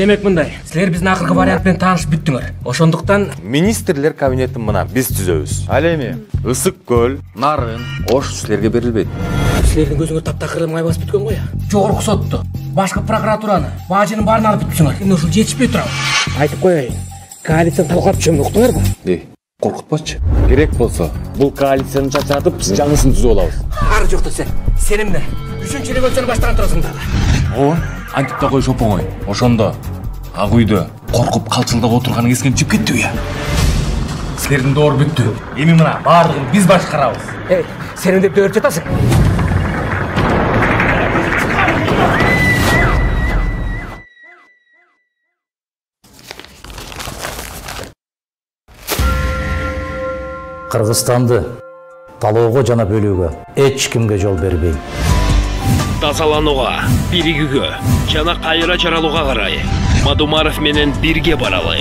Демек мындай, силер биздин акыркы вариант менен таанышып бүттүңөр. Ошондуктан министрлер кабинетин мына биз түзөбүз. Ал эми Ысык көл, Нарын, Ош силерге берилбейт. силердин көзүңөр таптакыр май басып бүткөн го я. Жогорку сотту, башкы прокуратураны, бажынын баарын алып бүттүңөр. Эми ушул жетишпей турабы? Айтып коеюн. Коалицияны талкалап түшөм, уктуңарбы? Коркутпачы. Керек болсо, бул коалицияны чачатып, биз жаңысын түзүп алабыз. Ары жокто сен эмне? 3-чү революцияны баштаган турасың дагы. Ооба, антип да коюш оңой. Ошондо ак үйдө коркуп калчылдап отурганы эскен чип кеттиби я. Силердин доор бүттү. Эми мына баардыгын биз башкарабыз. Сен деп дөрүп жатасың. Кыргызстанды талоого жана бөлүүгө эч кимге жол бербейм. Тазаланууга, биригүүгө жана кайра жаралууга карай Мадумаров менен бирге баралы.